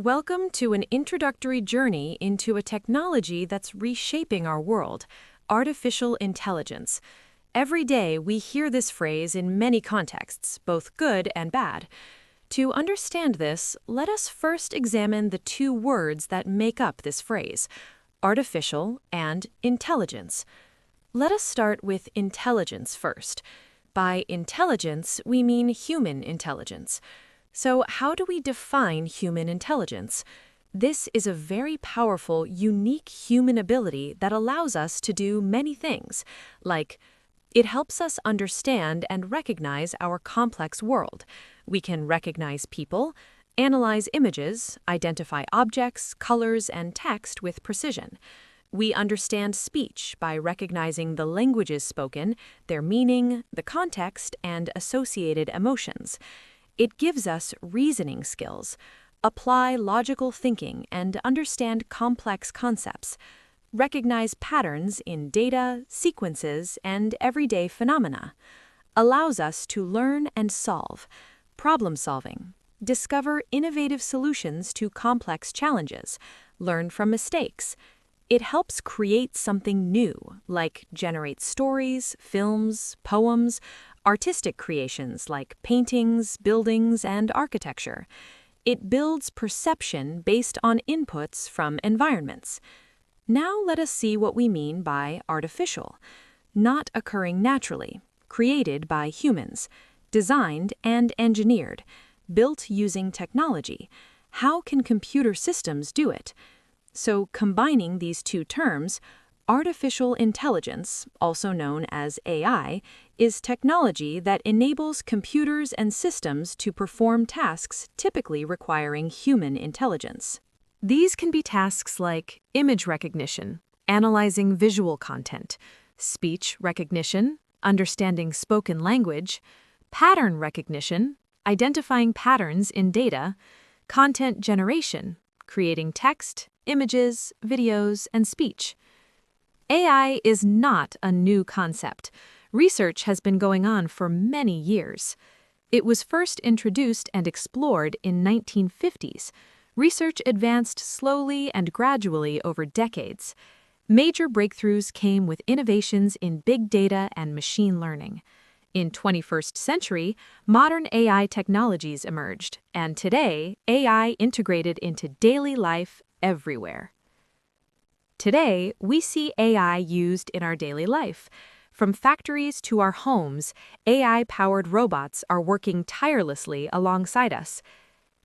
Welcome to an introductory journey into a technology that's reshaping our world, artificial intelligence. Every day we hear this phrase in many contexts, both good and bad. To understand this, let us first examine the two words that make up this phrase, artificial and intelligence. Let us start with intelligence first. By intelligence, we mean human intelligence. So how do we define human intelligence? This is a very powerful, unique human ability that allows us to do many things, like it helps us understand and recognize our complex world. We can recognize people, analyze images, identify objects, colors, and text with precision. We understand speech by recognizing the languages spoken, their meaning, the context, and associated emotions. It gives us reasoning skills, apply logical thinking, and understand complex concepts, recognize patterns in data, sequences, and everyday phenomena, allows us to learn and solve, problem solving, discover innovative solutions to complex challenges, learn from mistakes. It helps create something new, like generate stories, films, poems, artistic creations like paintings, buildings, and architecture. It builds perception based on inputs from environments. Now let us see what we mean by artificial. Not occurring naturally, created by humans, designed and engineered, built using technology. How can computer systems do it? So combining these two terms, artificial intelligence, also known as AI, is technology that enables computers and systems to perform tasks typically requiring human intelligence. These can be tasks like image recognition, analyzing visual content, speech recognition, understanding spoken language, pattern recognition, identifying patterns in data, content generation, creating text, images, videos, and speech. AI is not a new concept. Research has been going on for many years. It was first introduced and explored in 1950s. Research advanced slowly and gradually over decades. Major breakthroughs came with innovations in big data and machine learning. In 21st century, modern AI technologies emerged, and today, AI integrated into daily life everywhere. Today, we see AI used in our daily life. From factories to our homes, AI-powered robots are working tirelessly alongside us.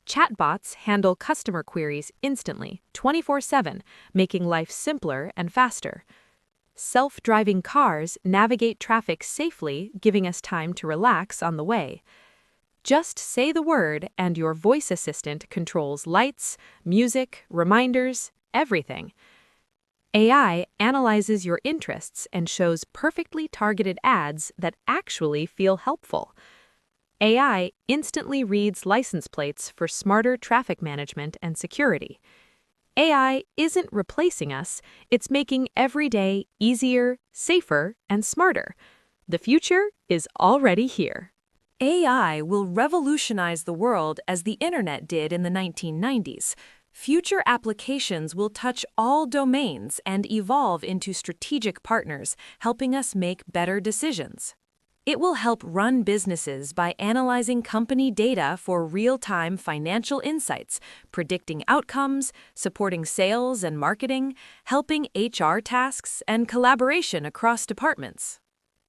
Chatbots handle customer queries instantly, 24/7, making life simpler and faster. Self-driving cars navigate traffic safely, giving us time to relax on the way. Just say the word and your voice assistant controls lights, music, reminders, everything. AI analyzes your interests and shows perfectly targeted ads that actually feel helpful. AI instantly reads license plates for smarter traffic management and security. AI isn't replacing us, it's making every day easier, safer, and smarter. The future is already here. AI will revolutionize the world as the internet did in the 1990s. Future applications will touch all domains and evolve into strategic partners, helping us make better decisions. It will help run businesses by analyzing company data for real-time financial insights, predicting outcomes, supporting sales and marketing, helping HR tasks, and collaboration across departments.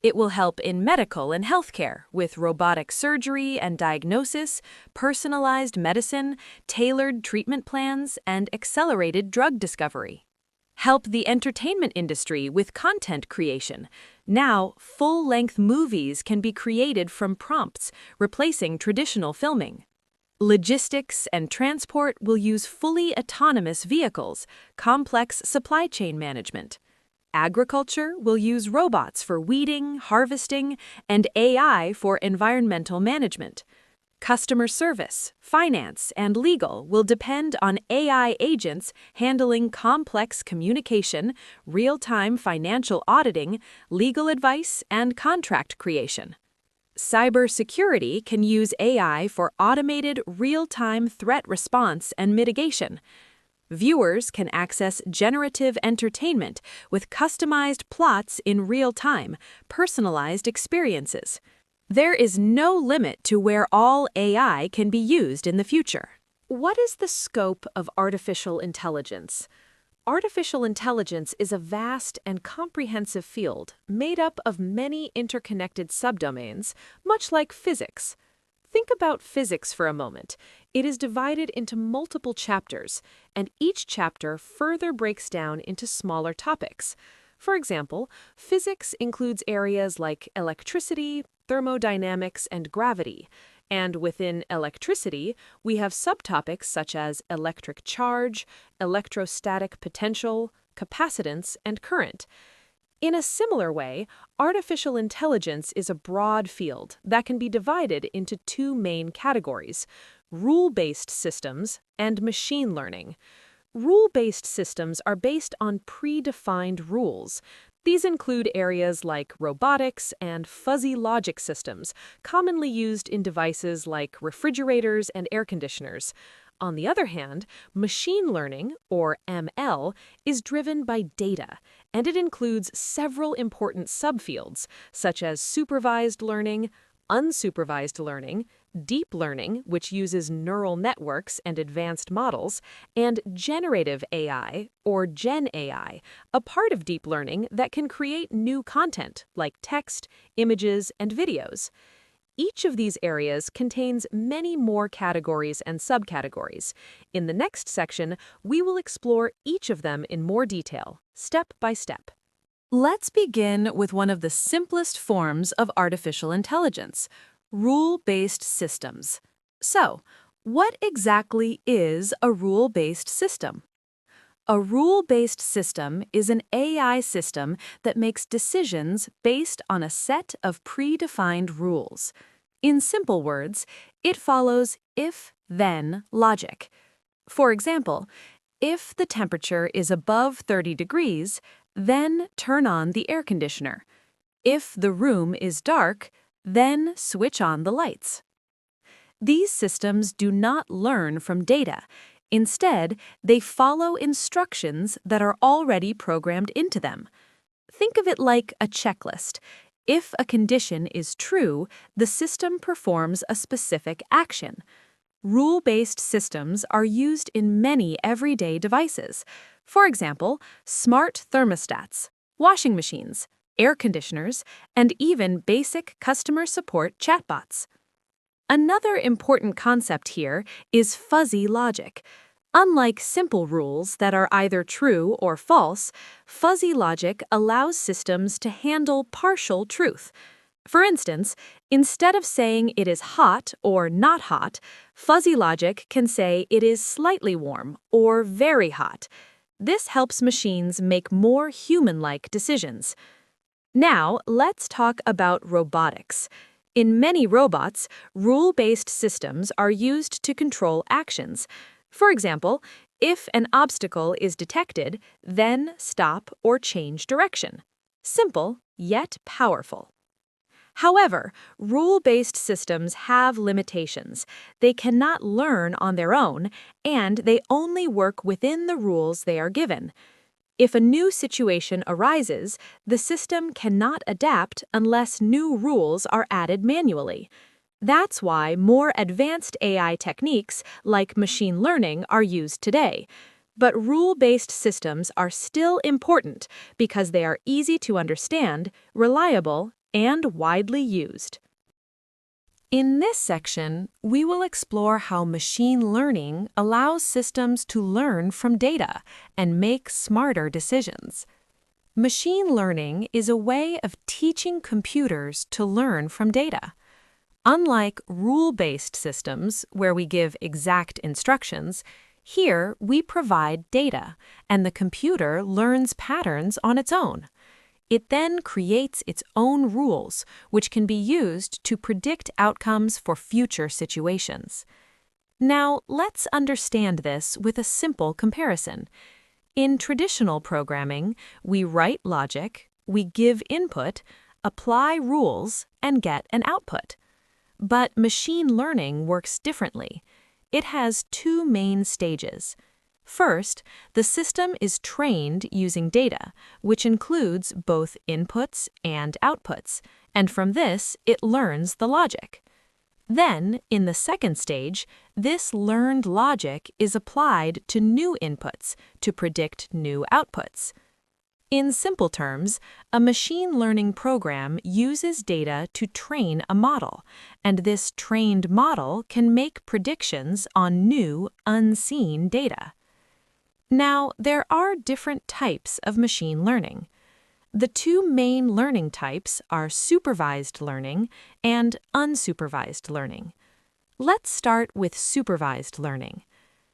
It will help in medical and healthcare with robotic surgery and diagnosis, personalized medicine, tailored treatment plans, and accelerated drug discovery. Help the entertainment industry with content creation. Now, full-length movies can be created from prompts, replacing traditional filming. Logistics and transport will use fully autonomous vehicles, complex supply chain management. Agriculture will use robots for weeding, harvesting, and AI for environmental management. Customer service, finance, and legal will depend on AI agents handling complex communication, real-time financial auditing, legal advice, and contract creation. Cybersecurity can use AI for automated real-time threat response and mitigation. Viewers can access generative entertainment with customized plots in real time, personalized experiences. There is no limit to where all AI can be used in the future. What is the scope of artificial intelligence? Artificial intelligence is a vast and comprehensive field made up of many interconnected subdomains, much like physics. Think about physics for a moment. It is divided into multiple chapters, and each chapter further breaks down into smaller topics. For example, physics includes areas like electricity, thermodynamics, and gravity. And within electricity, we have subtopics such as electric charge, electrostatic potential, capacitance, and current. In a similar way, artificial intelligence is a broad field that can be divided into two main categories: rule-based systems and machine learning. Rule-based systems are based on predefined rules. These include areas like robotics and fuzzy logic systems, commonly used in devices like refrigerators and air conditioners. On the other hand, machine learning, or ML, is driven by data, and it includes several important subfields, such as supervised learning, unsupervised learning, deep learning, which uses neural networks and advanced models, and generative AI, or GenAI, a part of deep learning that can create new content like text, images, and videos. Each of these areas contains many more categories and subcategories. In the next section, we will explore each of them in more detail, step by step. Let's begin with one of the simplest forms of artificial intelligence: rule-based systems. So, what exactly is a rule-based system? A rule-based system is an AI system that makes decisions based on a set of predefined rules. In simple words, it follows if-then logic. For example, if the temperature is above 30 degrees, then turn on the air conditioner. If the room is dark, then switch on the lights. These systems do not learn from data. Instead, they follow instructions that are already programmed into them. Think of it like a checklist. If a condition is true, the system performs a specific action. Rule-based systems are used in many everyday devices. For example, smart thermostats, washing machines, air conditioners, and even basic customer support chatbots. Another important concept here is fuzzy logic. Unlike simple rules that are either true or false, fuzzy logic allows systems to handle partial truth. For instance, instead of saying it is hot or not hot, fuzzy logic can say it is slightly warm or very hot. This helps machines make more human-like decisions. Now, let's talk about robotics. In many robots, rule-based systems are used to control actions. For example, if an obstacle is detected, then stop or change direction. Simple, yet powerful. However, rule-based systems have limitations. They cannot learn on their own, and they only work within the rules they are given. If a new situation arises, the system cannot adapt unless new rules are added manually. That's why more advanced AI techniques like machine learning are used today. But rule-based systems are still important because they are easy to understand, reliable, and widely used. In this section, we will explore how machine learning allows systems to learn from data and make smarter decisions. Machine learning is a way of teaching computers to learn from data. Unlike rule-based systems, where we give exact instructions, here we provide data, and the computer learns patterns on its own. It then creates its own rules, which can be used to predict outcomes for future situations. Now, let's understand this with a simple comparison. In traditional programming, we write logic, we give input, apply rules, and get an output. But machine learning works differently. It has two main stages. First, the system is trained using data, which includes both inputs and outputs, and from this, it learns the logic. Then, in the second stage, this learned logic is applied to new inputs to predict new outputs. In simple terms, a machine learning program uses data to train a model, and this trained model can make predictions on new, unseen data. Now, there are different types of machine learning. The two main learning types are supervised learning and unsupervised learning. Let's start with supervised learning.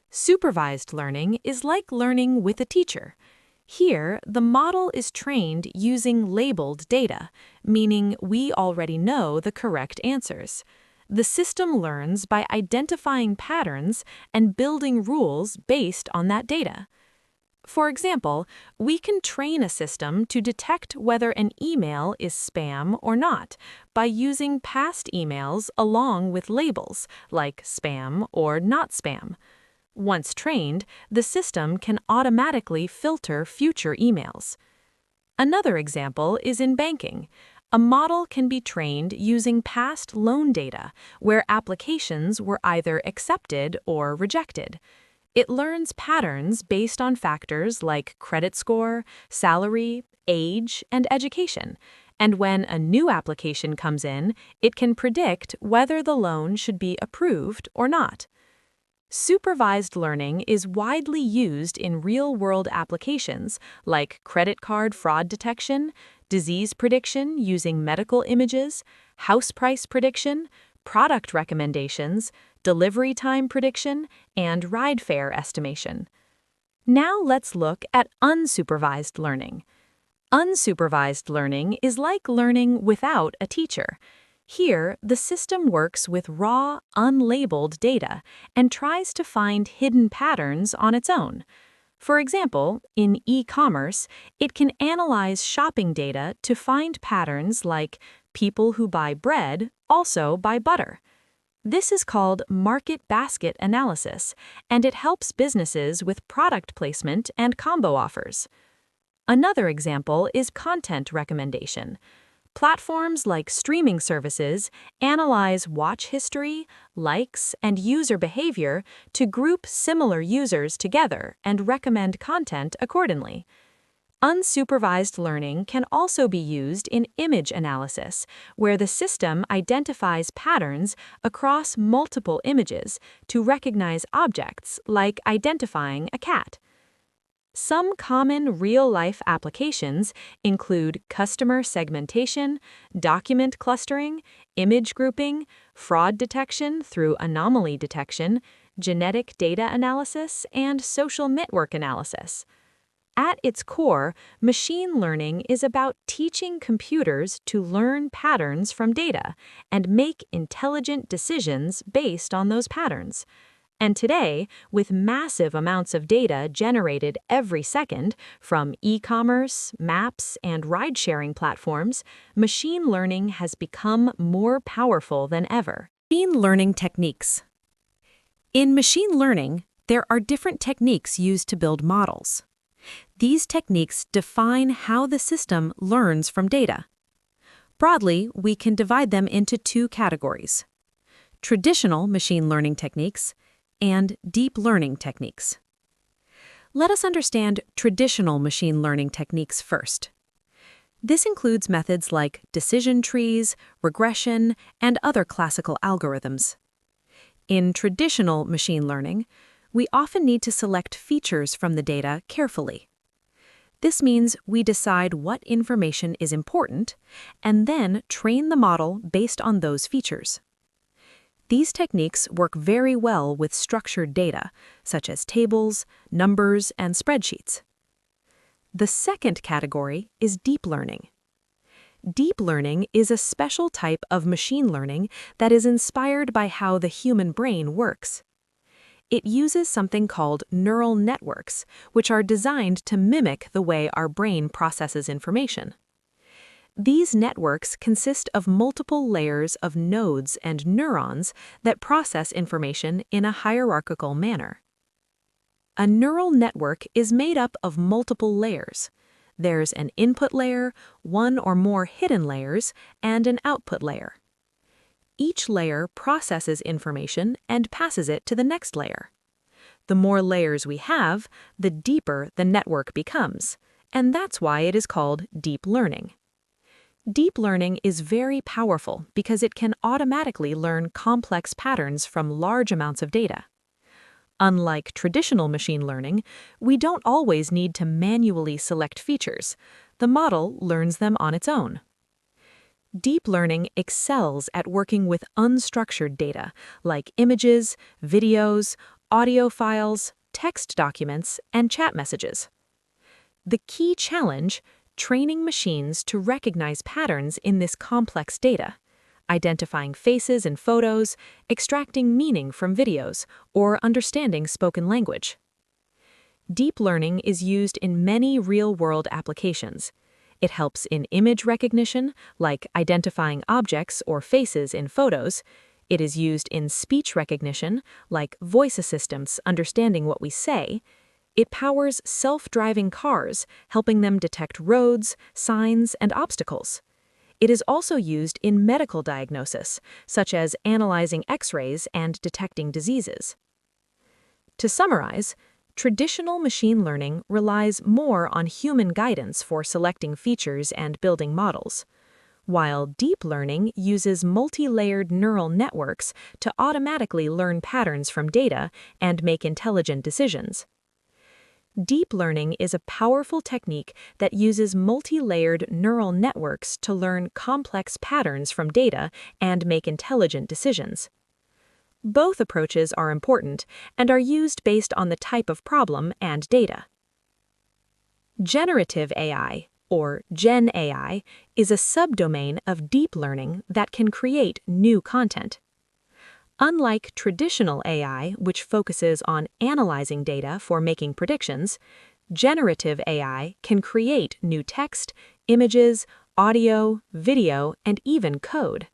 Supervised learning is like learning with a teacher. Here, the model is trained using labeled data, meaning we already know the correct answers. The system learns by identifying patterns and building rules based on that data. For example, we can train a system to detect whether an email is spam or not by using past emails along with labels like spam or not spam. Once trained, the system can automatically filter future emails. Another example is in banking. A model can be trained using past loan data where applications were either accepted or rejected. It learns patterns based on factors like credit score, salary, age, and education. And when a new application comes in, it can predict whether the loan should be approved or not. Supervised learning is widely used in real-world applications like credit card fraud detection, disease prediction using medical images, house price prediction, product recommendations, delivery time prediction, and ride fare estimation. Now let's look at unsupervised learning. Unsupervised learning is like learning without a teacher. Here, the system works with raw, unlabeled data and tries to find hidden patterns on its own. For example, in e-commerce, it can analyze shopping data to find patterns like people who buy bread also buy butter. This is called market basket analysis, and it helps businesses with product placement and combo offers. Another example is content recommendation. Platforms like streaming services analyze watch history, likes, and user behavior to group similar users together and recommend content accordingly. Unsupervised learning can also be used in image analysis, where the system identifies patterns across multiple images to recognize objects, like identifying a cat. Some common real-life applications include customer segmentation, document clustering, image grouping, fraud detection through anomaly detection, genetic data analysis, and social network analysis. At its core, machine learning is about teaching computers to learn patterns from data and make intelligent decisions based on those patterns. And today, with massive amounts of data generated every second from e-commerce, maps, and ride-sharing platforms, machine learning has become more powerful than ever. Machine learning techniques. In machine learning, there are different techniques used to build models. These techniques define how the system learns from data. Broadly, we can divide them into two categories: traditional machine learning techniques and deep learning techniques. Let us understand traditional machine learning techniques first. This includes methods like decision trees, regression, and other classical algorithms. In traditional machine learning, we often need to select features from the data carefully. This means we decide what information is important and then train the model based on those features. These techniques work very well with structured data, such as tables, numbers, and spreadsheets. The second category is deep learning. Deep learning is a special type of machine learning that is inspired by how the human brain works. It uses something called neural networks, which are designed to mimic the way our brain processes information. These networks consist of multiple layers of nodes and neurons that process information in a hierarchical manner. A neural network is made up of multiple layers. There's an input layer, one or more hidden layers, and an output layer. Each layer processes information and passes it to the next layer. The more layers we have, the deeper the network becomes, and that's why it is called deep learning. Deep learning is very powerful because it can automatically learn complex patterns from large amounts of data. Unlike traditional machine learning, we don't always need to manually select features. The model learns them on its own. Deep learning excels at working with unstructured data, like images, videos, audio files, text documents, and chat messages. The key challenge: training machines to recognize patterns in this complex data, identifying faces in photos, extracting meaning from videos, or understanding spoken language. Deep learning is used in many real-world applications. It helps in image recognition, like identifying objects or faces in photos. It is used in speech recognition, like voice assistants understanding what we say. It powers self-driving cars, helping them detect roads, signs, and obstacles. It is also used in medical diagnosis, such as analyzing X-rays and detecting diseases. To summarize, traditional machine learning relies more on human guidance for selecting features and building models, while deep learning uses multi-layered neural networks to automatically learn patterns from data and make intelligent decisions. Deep learning is a powerful technique that uses multi-layered neural networks to learn complex patterns from data and make intelligent decisions. Both approaches are important and are used based on the type of problem and data. Generative AI, or GenAI, is a subdomain of deep learning that can create new content. Unlike traditional AI, which focuses on analyzing data for making predictions, generative AI can create new text, images, audio, video, and even code.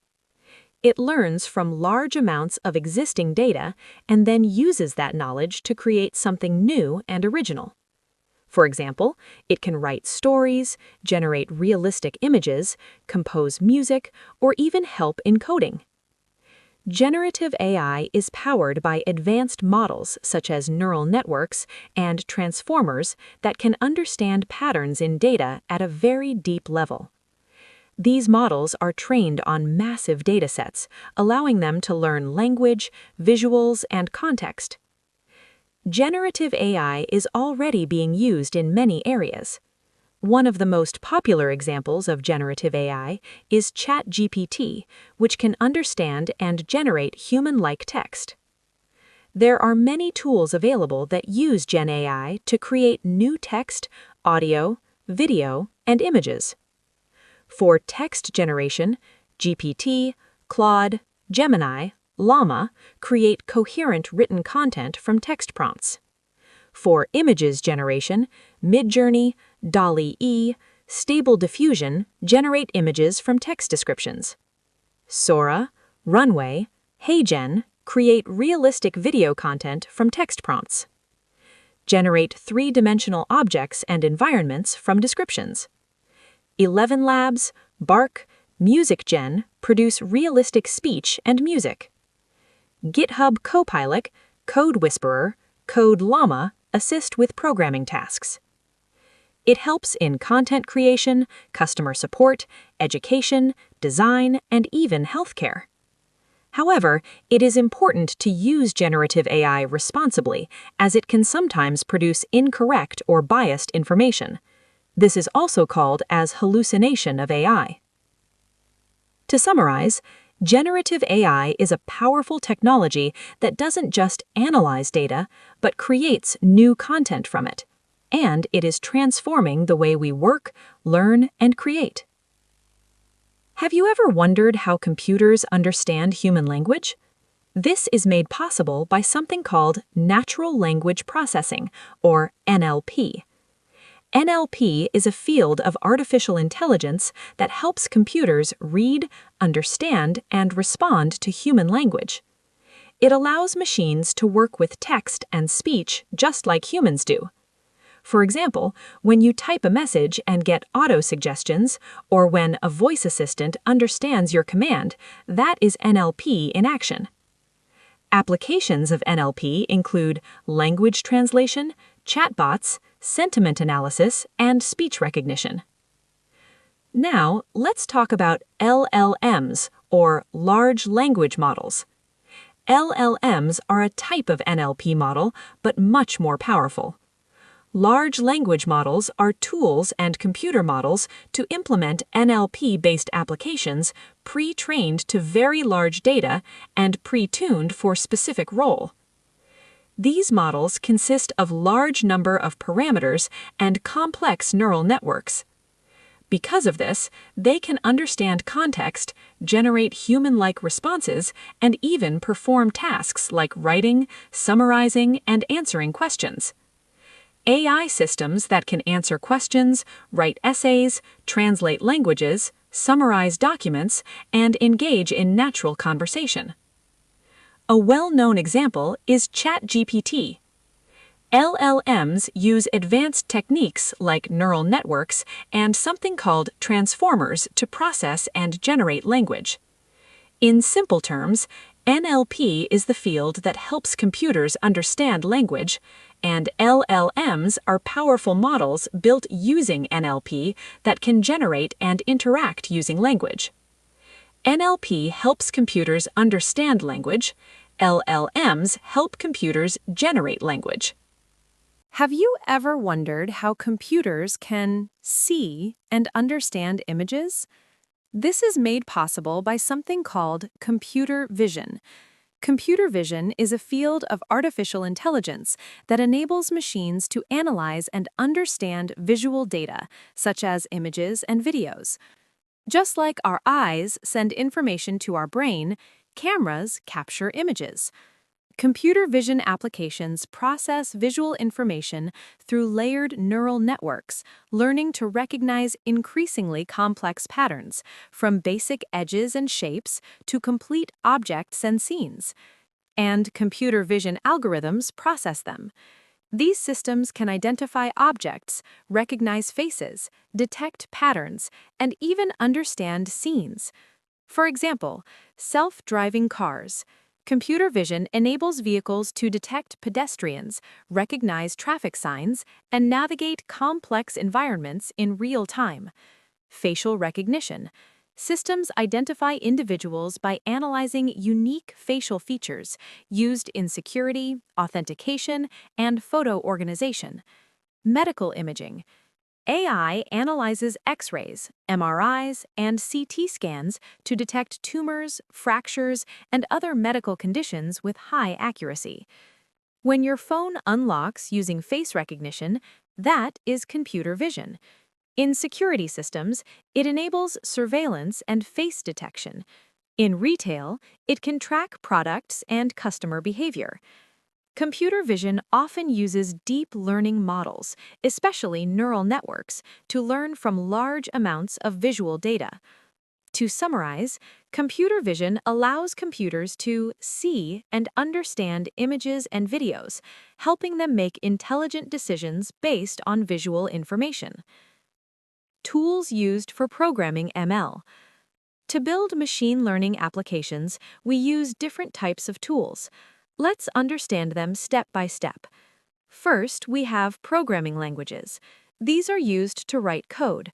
It learns from large amounts of existing data and then uses that knowledge to create something new and original. For example, it can write stories, generate realistic images, compose music, or even help in coding. Generative AI is powered by advanced models such as neural networks and transformers that can understand patterns in data at a very deep level. These models are trained on massive datasets, allowing them to learn language, visuals, and context. Generative AI is already being used in many areas. One of the most popular examples of generative AI is ChatGPT, which can understand and generate human-like text. There are many tools available that use GenAI to create new text, audio, video, and images. For text generation, GPT, Claude, Gemini, Llama create coherent written content from text prompts. For images generation, Midjourney, DALL-E, Stable Diffusion generate images from text descriptions. Sora, Runway, HeyGen create realistic video content from text prompts. Generate three-dimensional objects and environments from descriptions. 11 Labs, Bark, MusicGen produce realistic speech and music. GitHub Copilot, Code Whisperer, Code Llama assist with programming tasks. It helps in content creation, customer support, education, design, and even healthcare. However, it is important to use generative AI responsibly, as it can sometimes produce incorrect or biased information. This is also called as hallucination of AI. To summarize, generative AI is a powerful technology that doesn't just analyze data, but creates new content from it. And it is transforming the way we work, learn, and create. Have you ever wondered how computers understand human language? This is made possible by something called natural language processing, or NLP. NLP is a field of artificial intelligence that helps computers read, understand, and respond to human language. It allows machines to work with text and speech just like humans do. For example, when you type a message and get auto-suggestions, or when a voice assistant understands your command, that is NLP in action. Applications of NLP include language translation, chatbots, sentiment analysis, and speech recognition. Now, let's talk about LLMs, or large language models. LLMs are a type of NLP model, but much more powerful. Large language models are tools and computer models to implement NLP-based applications pre-trained to very large data and pre-tuned for specific role. These models consist of large number of parameters and complex neural networks. Because of this, they can understand context, generate human-like responses, and even perform tasks like writing, summarizing, and answering questions. AI systems that can answer questions, write essays, translate languages, summarize documents, and engage in natural conversation. A well-known example is ChatGPT. LLMs use advanced techniques like neural networks and something called transformers to process and generate language. In simple terms, NLP is the field that helps computers understand language, and LLMs are powerful models built using NLP that can generate and interact using language. NLP helps computers understand language. LLMs help computers generate language. Have you ever wondered how computers can see and understand images? This is made possible by something called computer vision. Computer vision is a field of artificial intelligence that enables machines to analyze and understand visual data, such as images and videos. Just like our eyes send information to our brain, cameras capture images. Computer vision applications process visual information through layered neural networks, learning to recognize increasingly complex patterns, from basic edges and shapes to complete objects and scenes. And computer vision algorithms process them. These systems can identify objects, recognize faces, detect patterns, and even understand scenes. For example, self-driving cars. Computer vision enables vehicles to detect pedestrians, recognize traffic signs, and navigate complex environments in real time. Facial recognition. Systems identify individuals by analyzing unique facial features used in security, authentication, and photo organization. Medical imaging. AI analyzes X-rays, MRIs, and CT scans to detect tumors, fractures, and other medical conditions with high accuracy. When your phone unlocks using face recognition, that is computer vision. In security systems, it enables surveillance and face detection. In retail, it can track products and customer behavior. Computer vision often uses deep learning models, especially neural networks, to learn from large amounts of visual data. To summarize, computer vision allows computers to see and understand images and videos, helping them make intelligent decisions based on visual information. Tools used for programming ML. To build machine learning applications, we use different types of tools. Let's understand them step by step. First, we have programming languages. These are used to write code.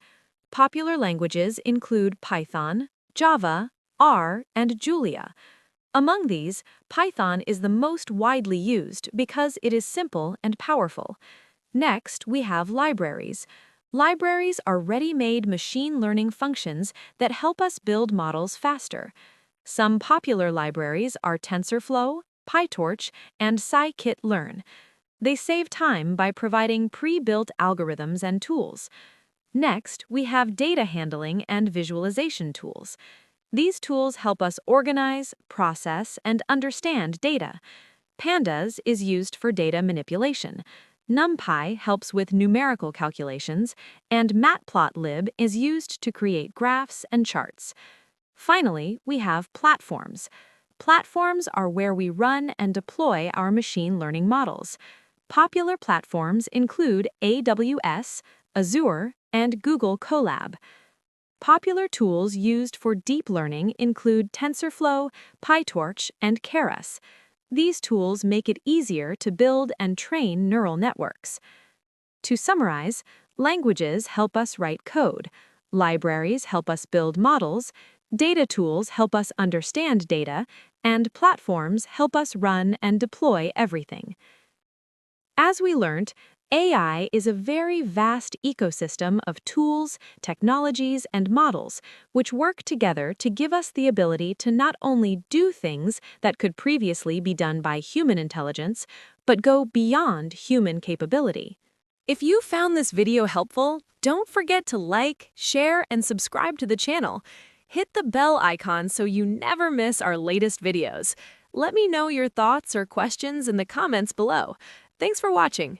Popular languages include Python, Java, R, and Julia. Among these, Python is the most widely used because it is simple and powerful. Next, we have libraries. Libraries are ready-made machine learning functions that help us build models faster. Some popular libraries are TensorFlow, PyTorch, and scikit-learn. They save time by providing pre-built algorithms and tools. Next, we have data handling and visualization tools. These tools help us organize, process, and understand data. Pandas is used for data manipulation. NumPy helps with numerical calculations, and Matplotlib is used to create graphs and charts. Finally, we have platforms. Platforms are where we run and deploy our machine learning models. Popular platforms include AWS, Azure, and Google Colab. Popular tools used for deep learning include TensorFlow, PyTorch, and Keras. These tools make it easier to build and train neural networks. To summarize, languages help us write code, libraries help us build models, data tools help us understand data, and platforms help us run and deploy everything. As we learned, AI is a very vast ecosystem of tools, technologies, and models which work together to give us the ability to not only do things that could previously be done by human intelligence, but go beyond human capability. If you found this video helpful, don't forget to like, share, and subscribe to the channel. Hit the bell icon so you never miss our latest videos. Let me know your thoughts or questions in the comments below. Thanks for watching.